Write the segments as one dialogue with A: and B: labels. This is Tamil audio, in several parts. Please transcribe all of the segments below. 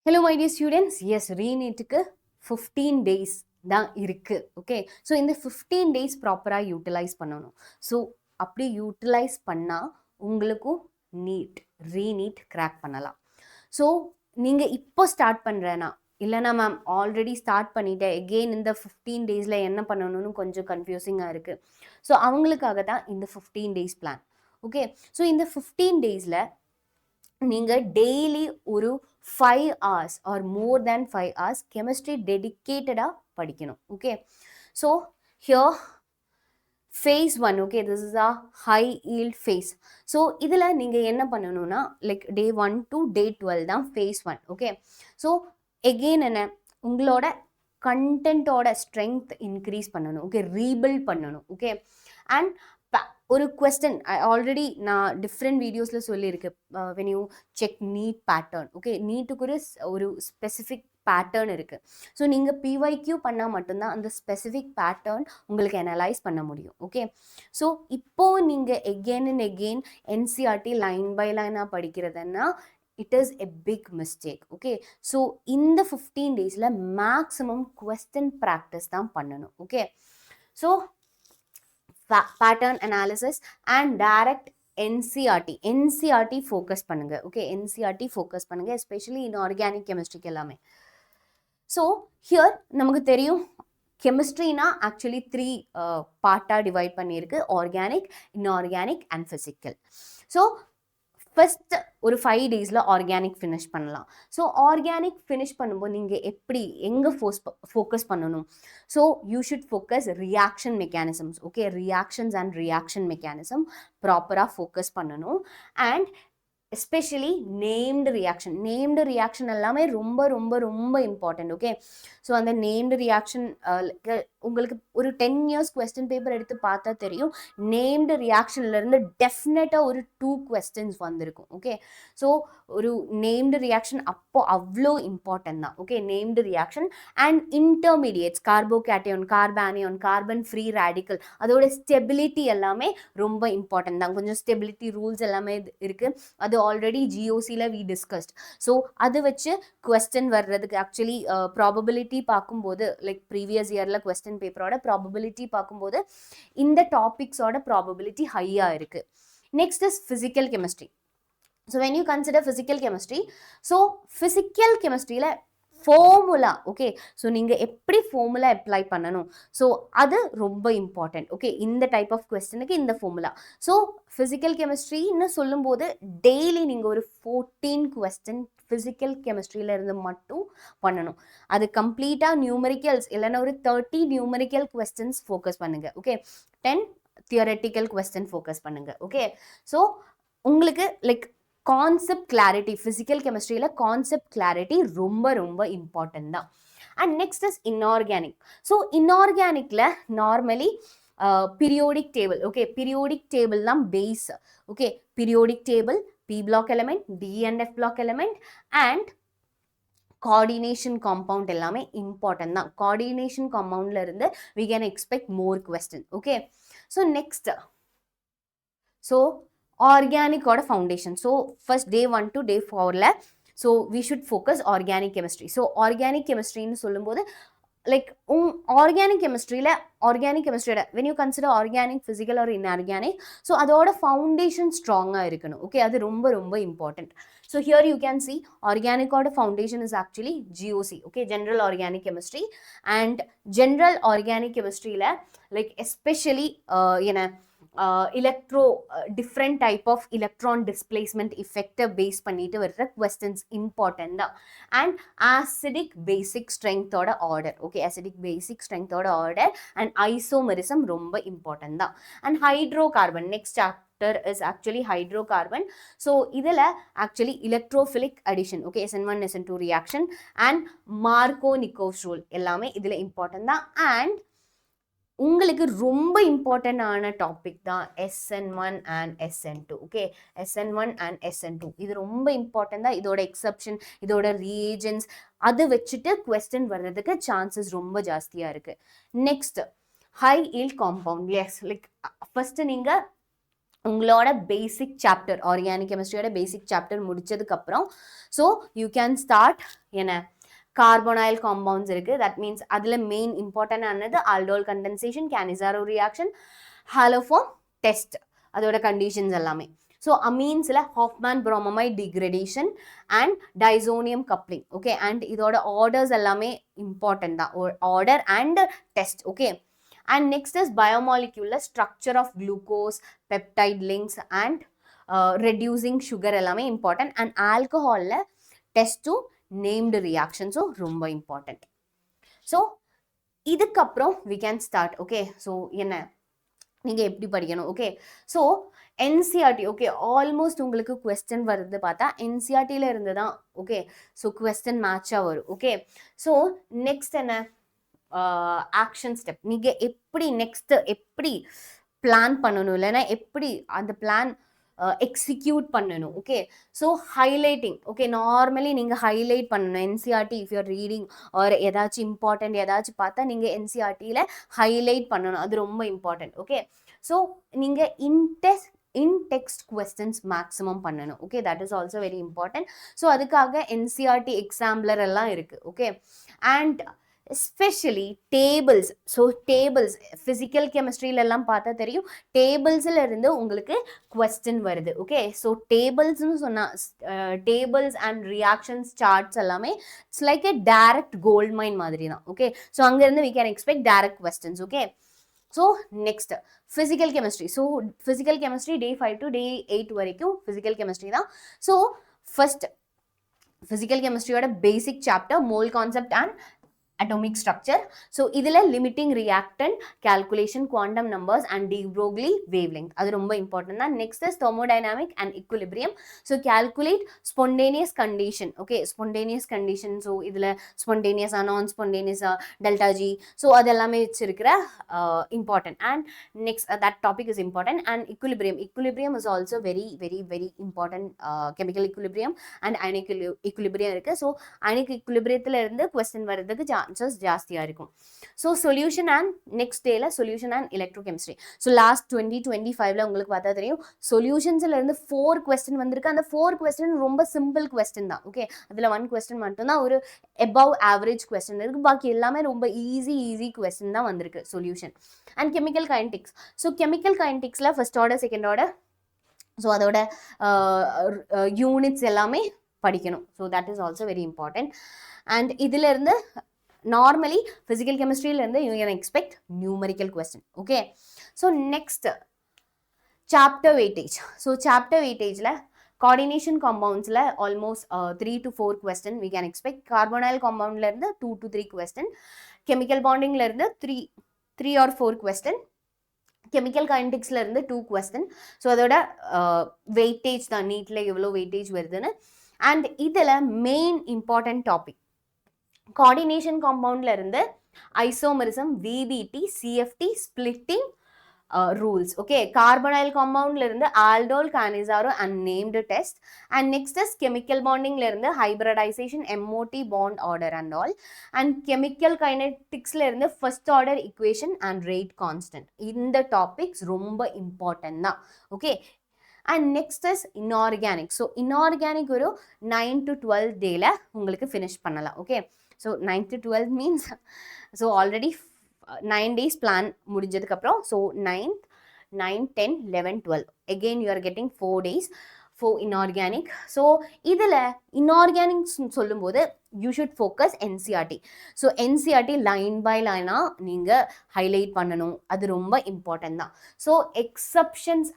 A: Hello my dear students, yes re-NEET-க்கு 15 days தான் இருக்கு. ஓகே, ஸோ இந்த 15 days ப்ராப்பராக யூட்டிலைஸ் பண்ணணும். ஸோ அப்படி யூட்டிலைஸ் பண்ணால் உங்களுக்கும் ரீநீட் கிராக் பண்ணலாம். ஸோ நீங்கள் இப்போ ஸ்டார்ட் பண்ணுறேன்னா இல்லைனா மேம் ஆல்ரெடி ஸ்டார்ட் பண்ணிட்டேன் எகெயின் இந்த 15 days என்ன பண்ணணும்னு கொஞ்சம் கன்ஃபியூசிங்காக இருக்குது. ஸோ அவங்களுக்காக தான் இந்த 15 days பிளான். ஓகே, ஸோ இந்த 15 days நீங்கள் டெய்லி ஒரு 5 hours ஆர் மோர் தேன் 5 hours கெமிஸ்ட்ரி டெடிக்கேட்டடாக படிக்கணும். Okay, so here phase 1, okay, this is a high yield phase. So இதில் நீங்கள் என்ன பண்ணணும்னா லைக் day 1 to day 12 தான் phase 1. ஓகே, ஸோ எகெயின் என்ன உங்களோட கண்டென்ட்டோட ஸ்ட்ரென்த் இன்க்ரீஸ் பண்ணணும். ஓகே, ரீபில்ட் பண்ணணும். ஓகே, அண்ட் ஒரு கொஸ்டின் ஆல்ரெடி நான் டிஃப்ரெண்ட் வீடியோஸில் சொல்லியிருக்கேன். When you check NEET pattern, okay, நீட்டுக்கு ஒரு ஸ்பெசிஃபிக் பேட்டர்ன் இருக்குது. ஸோ நீங்கள் பிஒய்க்யூ பண்ணால் மட்டும்தான் அந்த ஸ்பெசிஃபிக் பேட்டர்ன் உங்களுக்கு அனலைஸ் பண்ண முடியும். ஓகே, ஸோ இப்போது நீங்கள் again and again NCERT line by லைனாக படிக்கிறதுன்னா it is a big mistake. Okay, so இந்த 15 daysல maximum question practice தான் பண்ணணும். Okay, so pattern analysis and direct NCERT focus பண்ணுங்க. Okay, NCERT focus பண்ணுங்க, especially in organic chemistry எல்லாமே. So here நமக்கு தெரியும் கெமிஸ்ட்ரினா ஆக்சுவலி 3 பார்ட்டாக டிவைட் பண்ணியிருக்கு: organic, inorganic and physical. So first ஒரு 5 daysல ஆர்கானிக் ஃபினிஷ் பண்ணலாம். ஸோ ஆர்கானிக் ஃபினிஷ் பண்ணும்போது நீங்கள் எங்கே ஃபோக்கஸ் பண்ணணும்? So you should focus reaction mechanisms. Okay, reactions and reaction mechanism ப்ராப்பராக ஃபோக்கஸ் பண்ணணும். அண்ட் எஸ்பெஷலி நேம்டு ரியாக்ஷன் எல்லாமே ரொம்ப ரொம்ப ரொம்ப இம்பார்ட்டன்ட். ஓகே, ஸோ அந்த நேம்டு ரியாக்ஷன் உங்களுக்கு ஒரு 10 years கொஸ்டின் பேப்பர் எடுத்து பார்த்தா தெரியும், நேம்டு ரியாக்ஷன்லேருந்து டெஃபினட்டாக ஒரு 2 questions வந்திருக்கும். ஓகே, ஸோ ஒரு நேம்டு ரியாக்ஷன் அப்போ அவ்வளோ இம்பார்ட்டன்ட் தான். Okay, named reaction and intermediates, கார்போகேட்டையான், கார்பானியான், carbon free radical, அதோட ஸ்டெபிலிட்டி எல்லாமே ரொம்ப இம்பார்ட்டன்ட் தான். கொஞ்சம் ஸ்டெபிலிட்டி ரூல்ஸ் எல்லாமே இருக்குது, அது ஆல்ரெடி ஜிஓசியில் வி டிஸ்கஸ்ட். ஸோ அது வச்சு கொஸ்டின் வர்றதுக்கு ஆக்சுவலி ப்ராபபிலிட்டி பார்க்கும்போது லைக் ப்ரீவியஸ் இயரில் கொஸ்டின் பேப்பரோட ப்ராபபிலிட்டி பார்க்கும்போது இந்த டாபிக்ஸோட ப்ராபபிலிட்டி ஹையாக இருக்குது. Next is physical chemistry. So when you consider physical chemistry, so physical கெமிஸ்ட்ரியில் ஃபார்முலா, ஓகே, ஸோ நீங்கள் எப்படி ஃபார்முலா அப்ளை பண்ணணும், ஸோ அது ரொம்ப இம்பார்ட்டன்ட். ஓகே, இந்த டைப் ஆஃப் கொஸ்டினுக்கு இந்த ஃபார்முலா. ஸோ ஃபிசிக்கல் கெமிஸ்ட்ரின்னு சொல்லும்போது டெய்லி நீங்கள் ஒரு 14 கொஸ்டின் ஃபிசிக்கல் கெமிஸ்ட்ரியில இருந்து மட்டும் பண்ணணும். அது கம்ப்ளீட்டாக நியூமெரிக்கல்ஸ் இல்லைன்னா ஒரு 30 நியூமெரிக்கல் கொஸ்டின்ஸ் ஃபோக்கஸ் பண்ணுங்க. ஓகே, 10 தியரட்டிக்கல் கொஸ்டின் ஃபோக்கஸ் பண்ணுங்க. ஓகே, ஸோ உங்களுக்கு லைக் கான்செப்ட் கிளாரிட்டி, ஃபிசிக்கல் கெமிஸ்ட்ரியில் கான்செப்ட் கிளாரிட்டி ரொம்ப ரொம்ப இம்பார்ட்டன்ட் தான். And next is inorganic. So இன்ஆர்கானிக்கில் normally periodic table, okay, periodic table தான் base. Okay, periodic table, P block element, D and F block element and coordination compound எல்லாமே important தான். coordination compoundல இருந்து we can expect more question. Okay, so next, so organic ஓட foundation. So first day 1 to day 4ல so we should focus organic chemistry. So organic chemistry ன்னு சொல்லும்போது லைக் ஆர்கானிக் கெமிஸ்ட்ரியோட when you consider organic, physical or inorganic, so அதோட ஃபவுண்டேஷன் ஸ்ட்ராங்காக இருக்கணும். ஓகே, அது ரொம்ப ரொம்ப important. So here you can see ஆர்கானிக்கோட foundation is actually GOC. Okay, general organic chemistry. And general organic கெமிஸ்ட்ரியில் லைக் எஸ்பெஷலி என்ன different type of electron displacement எஃபெக்டை பேஸ் பண்ணிட்டு வர்ற கொஸ்டின்ஸ் இம்பார்ட்டன்ட் தான். அண்ட் ஆசிடிக் பேசிக் ஸ்ட்ரென்த்தோட ஆர்டர், ஓகே, ஆசிடிக் பேசிக் ஸ்ட்ரென்த்தோட ஆர்டர் அண்ட் ஐசோமெரிசம் ரொம்ப இம்பார்ட்டன்ட் தான். And hydrocarbon, next chapter is actually hydrocarbon. So இதில் actually electrophilic addition, okay, SN1 SN2 reaction and Markovnikov's rule எல்லாமே இதில் இம்பார்ட்டன்ட் தான். அண்ட் உங்களுக்கு ரொம்ப இம்பார்ட்டன்டான டாபிக் தான் SN1 and SN2. Okay, SN1 and SN2 இது ரொம்ப இம்பார்ட்டன்ட் தான். இதோட எக்ஸப்ஷன், இதோட ரீஏஜன்ஸ் அது வச்சுட்டு கொஸ்டின் வர்றதுக்கு சான்சஸ் ரொம்ப ஜாஸ்தியாக இருக்குது. Next high yield compound. Yes, like first நீங்கள் உங்களோட பேசிக் சாப்டர் ஆர்கானிக் கெமிஸ்ட்ரியோட பேசிக் சாப்டர் முடிச்சதுக்கப்புறம் ஸோ யூ கேன் ஸ்டார்ட் என்ன கார்போனைல் காம்பவுண்ட்ஸ் இருக்குது. தட் மீன்ஸ் அதில் மெயின் இம்பார்ட்டன்ட் ஆனது aldol condensation, Cannizzaro reaction, haloform test, அதோட கண்டிஷன்ஸ் எல்லாமே. ஸோ அமீன்ஸில் Hofmann bromamide degradation and diazonium coupling. Okay, and இதோட ஆர்டர்ஸ் எல்லாமே இம்பார்ட்டன்ட் தான், order and test. Okay, and next is biomolecular structure of glucose, peptide links and reducing sugar எல்லாமே important. and alcohol ல test to named reactions ரொம்ப important. so இதுக்கப்புறம் we can start. okay, so என்ன நீங்க எப்படி படிக்கணும்? Okay, so NCERT okay almost உங்களுக்கு கொஸ்டின் வருது பார்த்தா என்சிஆர்டியில் இருந்து தான். ஓகே, ஸோ கொஸ்டின் மேட்சாக வரும். ஓகே, ஸோ நெக்ஸ்ட் என்ன ஆக்ஷன் ஸ்டெப், நீங்கள் எப்படி நெக்ஸ்ட் எப்படி பிளான் பண்ணணும், இல்லைன்னா எப்படி அந்த பிளான் எக்ஸிக்யூட் பண்ணணும். Okay, so highlighting. Okay, normally நீங்கள் ஹைலைட் பண்ணணும் NCERT. If you're reading or ஏதாச்சும் இம்பார்ட்டன்ட் ஏதாச்சும் பார்த்தா நீங்கள் என்சிஆர்டியில் ஹைலைட் பண்ணணும், அது ரொம்ப இம்பார்ட்டன்ட். ஓகே, ஸோ நீங்கள் இன் டெக்ஸ்ட் கொஸ்டின்ஸ் மேக்ஸிமம் பண்ணணும். Okay, that is also very important. So அதுக்காக என்சிஆர்டி எக்ஸாம்பிளர் எல்லாம் இருக்குது. Okay, and especially tables. So tables physical கெமிஸ்ட்ரியிலெல்லாம் பார்த்தா தெரியும், டேபிள்ஸில் இருந்து உங்களுக்கு கொஸ்டின் வருது. ஓகே, ஸோ டேபிள்ஸ்னு சொன்னால் டேபிள்ஸ் அண்ட் ரியாக்ஷன்ஸ் சார்ட்ஸ் எல்லாமே it's like a direct gold mine மாதிரி தான். ஓகே, ஸோ அங்கேருந்து we can expect direct questions. Okay, so next physical chemistry. So physical chemistry day 5 to day 8 வரைக்கும் ஃபிசிக்கல் கெமிஸ்ட்ரி தான். ஸோ ஃபர்ஸ்ட் ஃபிசிக்கல் கெமிஸ்ட்ரியோட basic chapter mole concept and atomic structure. so idile limiting reactant calculation, quantum numbers and de Broglie wavelength adu romba important na. next is thermodynamic and equilibrium. so calculate spontaneous condition. okay, spontaneous condition. so idile spontaneous non spontaneous delta g, so adellame vechirukra important. and next that topic is important. and equilibrium is also very very very important. chemical equilibrium and ionic equilibrium irukku. so ionic equilibrium la irundhu question varudhukku ஜாஸ்தியா இருக்கும். ஸோ சொல்யூஷன் அண்ட் நெக்ஸ்ட் டேல solution and electrochemistry. So last 2025ல உங்களுக்கு பார்த்தா தெரியும் சொல்யூஷன்ஸ்ல இருந்து 4 கொஸ்டின் வந்திருக்கு. அந்த 4 கொஸ்டின் ரொம்ப சிம்பிள் கொஸ்டின் தான். ஓகே, அதில் 1 கொஸ்டின் மட்டும்தான் ஒரு எபவ் ஆவரேஜ் கொஸ்டின் இருக்கு, பாக்கி எல்லாமே ரொம்ப ஈஸி கொஸ்டின் தான் வந்திருக்கு solution. And chemical kinetics. So chemical கைனடிக்ஸ்ல first order second order so அதோட யூனிட்ஸ் எல்லாமே படிக்கணும். So that is also very important. And இதுல இருந்து நார்மலி physical chemistryல இருந்து you can expect numerical question. okay, so next chapter weightage. so chapter weightageல coordination compoundsல almost 3 to 4 question we can expect. carbonyl compoundல இருந்து 2 to 3 question. chemical bondingல இருந்து 3 or 4 question. chemical kineticsல இருந்து 2 question. so அதோட weightage தான், நீட்ல எவ்வளோ weightage வருதுன்னு. and இதுல main important topic coordination compoundல இருந்து isomerism, VBT, CFT, splitting rules. okay, carbonyl compoundல இருந்து aldol, canizaro and named test. and next is chemical bondingல இருந்து hybridization, MOT, bond order and all. and chemical kineticsல இருந்து first order equation and rate constant. இந்த topics ரொம்ப important தான். okay, and next is inorganic. so inorganic ஒரு 9 to 12 டேல உங்களுக்கு finish பண்ணலாம். okay, so 9 to 12 means so already 9 days plan முடிஞ்சதுக்கு அப்புறம் so 9th 9 10 11 12 again you are getting 4 days for inorganic. so இதுல inorganic சொல்லும்போது you should focus NCERT. so NCERT line by line நீங்க highlight பண்ணணும், அது ரொம்ப important தான். so exceptions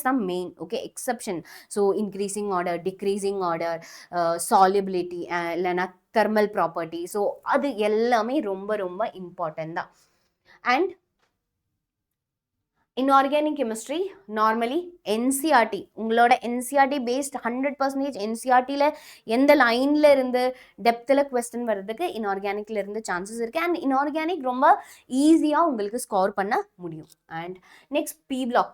A: தான் main. okay, exception so increasing order, decreasing order, solubility இல்லைனா thermal property. so அது எல்லாமே ரொம்ப ரொம்ப important தான். and inorganic chemistry normally NCERT உங்களோட NCERT based 100% NCERTல எந்த லைன்ல இருந்து டெப்த்ல கொஸ்டின் வர்றதுக்கு inorganicல இருந்து சான்சஸ் இருக்கு. அண்ட் inorganic ரொம்ப ஈஸியா உங்களுக்கு ஸ்கோர் பண்ண முடியும். And next P block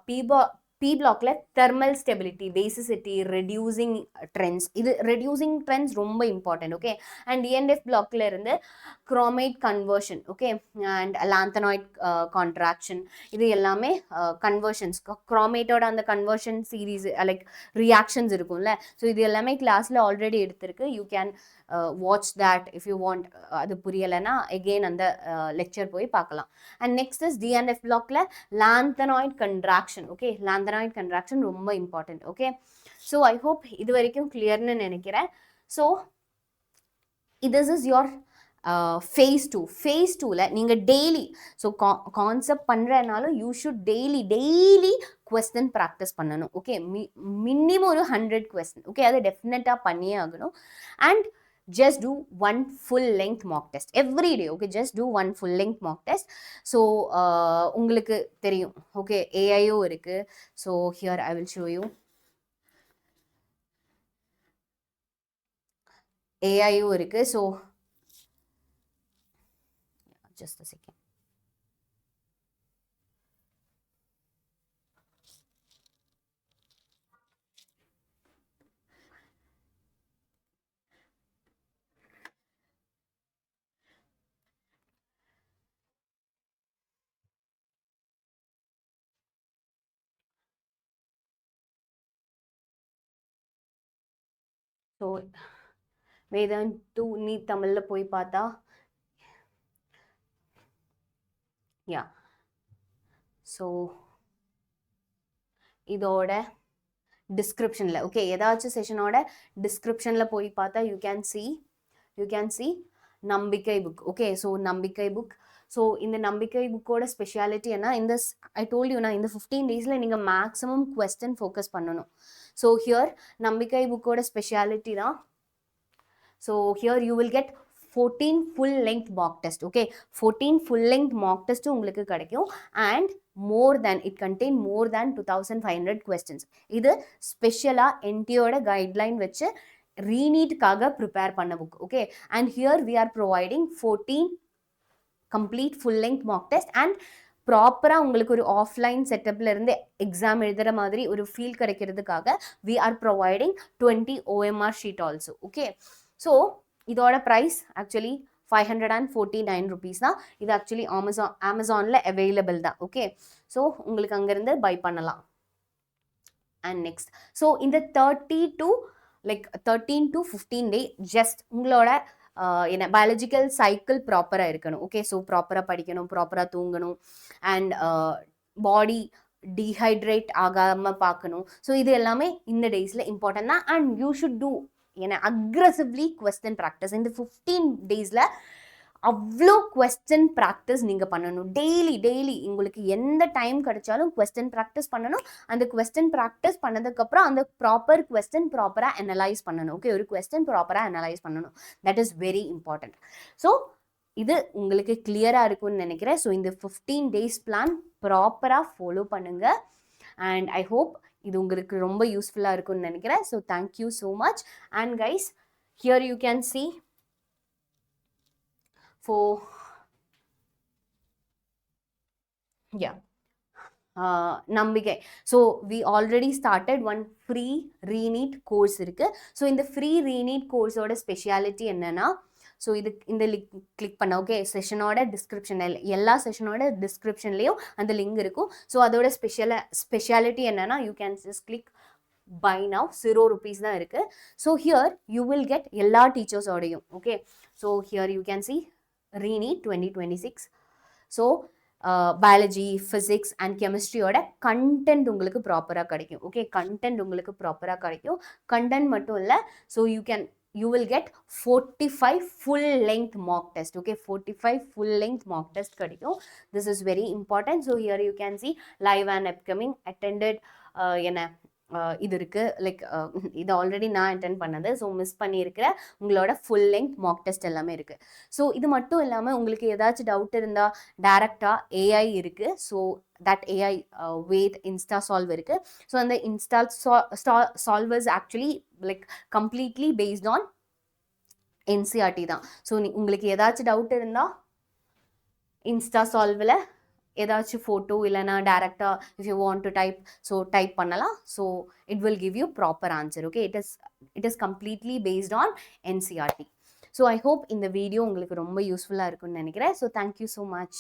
A: P blockல thermal stability, basicity, reducing trends. இது reducing trends ரொம்ப important, okay? And ENF blockல இருந்து chromate conversion, okay? And lanthanoid contraction. இது எல்லாமே conversions. Chromate ஓட அந்த conversion series, like reactions இருக்கும்ல. So இது எல்லாமே கிளாஸ்ல ஆல்ரெடி எடுத்திருக்கு. You can watch that if you want. அது புரியலைன்னா again அந்த lecture போய் பார்க்கலாம். And next is DNF blockல lanthanoid contraction, okay? Lanthanoid contraction ரொம்ப important, okay? So I hope இது வரைக்கும் clearனு நினைக்கிறேன். So this is your phase 2. phase 2ல நீங்க daily, so concept பண்றனாலும் you should daily question practice பண்ணணும், okay? minimum ஒரு 100 question, okay? அது definitely பண்ணியே ஆகணும். And just do one full length mock test every day, okay? Just do one full length mock test. So உங்களுக்கு தெரியும், okay? AIO இருக்கு. So here I will show you AIO இருக்கு. So just a second. So Vedan 2 நீ தமிழ்ல போய் பார்த்தா yeah. So இதோட டிஸ்கிரிப்ஷன்ல, ஓகே, ஏதாச்சும் செஷனோட டிஸ்கிரிப்ஷன்ல போய் பார்த்தா you can see நம்பிக்கை புக், ஓகே? ஸோ நம்பிக்கை புக். ஸோ இந்த நம்பிக்கை புக்கோட ஸ்பெஷாலிட்டி என்ன, இந்த ஐ டோல்ட் யூ, இந்த 15 டேஸில் நீங்கள் மேக்ஸிமம் கொஸ்டின் ஃபோக்கஸ் பண்ணணும். ஸோ ஹியர் நம்பிக்கை புக்கோட ஸ்பெஷாலிட்டி தான். So here you will get 14 full length mock test, okay? 14 full length mock test உங்களுக்கு கிடைக்கும். And it contain more than 2500 questions. இது ஸ்பெஷலா NTOட கைட்லைன் வச்சு ரீநீட்காக ப்ரிப்பேர் பண்ண book, okay? And here we are providing 14 complete full length mock test and ப்ராப்பராக உங்களுக்கு ஒரு ஆஃப்லைன் செட்டப்ல இருந்து எக்ஸாம் எழுதுகிற மாதிரி ஒரு ஃபீல் கிடைக்கிறதுக்காக we are providing 20 OMR sheet also, okay? So இதோட ப்ரைஸ் ஆக்சுவலி 549 rupees தான். இது ஆக்சுவலி அமேசானில் அவைலபிள் தான், ஓகே? ஸோ உங்களுக்கு அங்கேருந்து பை பண்ணலாம். அண்ட் நெக்ஸ்ட், ஸோ இந்த 13 to 15 டே ஜஸ்ட் உங்களோட என்ன பயாலஜிக்கல் சைக்கிள் ப்ராப்பராக இருக்கணும், ஓகே? ஸோ ப்ராப்பராக படிக்கணும், ப்ராப்பராக தூங்கணும், அண்ட் பாடி டீஹைட்ரேட் ஆகாமல் பார்க்கணும். ஸோ இது எல்லாமே இந்த டேஸில் இம்பார்ட்டன்ட் தான். And you should do aggressively question practice. இந்த 15 டேஸில் அவ்வளோ கொஸ்டின் ப்ராக்டிஸ் நீங்கள் பண்ணணும். டெய்லி உங்களுக்கு எந்த டைம் கிடைச்சாலும் கொஸ்டின் ப்ராக்டிஸ் பண்ணணும். அந்த கொஸ்டின் ப்ராக்டிஸ் பண்ணதுக்கப்புறம் அந்த ப்ராப்பர் கொஸ்டின் ப்ராப்பராக அனலைஸ் பண்ணணும், ஓகே? ஒரு கொஸ்டின் ப்ராப்பராக அனலைஸ் பண்ணணும். That is very important. So இது உங்களுக்கு கிளியராக இருக்கும்னு நினைக்கிறேன். ஸோ இந்த 15 டேஸ் பிளான் ப்ராப்பராக ஃபாலோ பண்ணுங்கள். அண்ட் ஐ ஹோப் இது உங்களுக்கு ரொம்ப யூஸ்ஃபுல்லாக இருக்கும்னு நினைக்கிறேன். So thank you so much. And guys, here you can C for நம்பிக்கை. So we already started one free re-NEET course இருக்கு. ஸோ இந்த ஃப்ரீ re-NEET கோர்ஸோட ஸ்பெஷாலிட்டி என்னன்னா, ஸோ இது இந்த லிங்க் கிளிக் பண்ண, ஓகே? செஷனோட டிஸ்கிரிப்ஷன், எல்லா செஷனோட டிஸ்கிரிப்ஷன்லேயும் அந்த லிங்க் இருக்கும். ஸோ அதோட ஸ்பெஷாலிட்டி என்னன்னா, you can just click buy now. 0 rupees தான் இருக்கு. So here you will get எல்லா டீச்சர்ஸோடையும், okay? So here you can see re-NEET 2026. So biology, physics and கெமிஸ்ட்ரியோட கண்டென்ட் உங்களுக்கு ப்ராப்பராக கிடைக்கும், ஓகே? கண்டென்ட் உங்களுக்கு ப்ராப்பராக கிடைக்கும். கண்டென்ட் மட்டும் இல்லை, so you will get 45 full length mock test, okay? 45 full length mock test கிடைக்கும். This is very important. So here you can see live and upcoming attended என்ன இது இருக்குது, லைக் இது ஆல்ரெடி நான் அட்டென்ட் பண்ணது. ஸோ மிஸ் பண்ணியிருக்கிற உங்களோட ஃபுல் லெங்க் மாக் டெஸ்ட் எல்லாமே இருக்குது. ஸோ இது மட்டும் இல்லாமல் உங்களுக்கு ஏதாச்சும் டவுட் இருந்தால் டேரெக்டாக ஏஐ இருக்குது. So that AI Ved Insta solve இருக்குது. ஸோ அந்த Insta solvers actually like completely based on NCERT தான். ஸோ உங்களுக்கு ஏதாச்சும் டவுட் இருந்தால் இன்ஸ்டா சால்வில் ஏதாச்சும் ஃபோட்டோ இல்லைனா டேரெக்டாக if you want to type so type பண்ணலாம். So it will give you proper answer. Okay, it is completely based on NCERT. So I hope இந்த வீடியோ உங்களுக்கு ரொம்ப யூஸ்ஃபுல்லாக இருக்கும்னு நினைக்கிறேன். So thank you so much.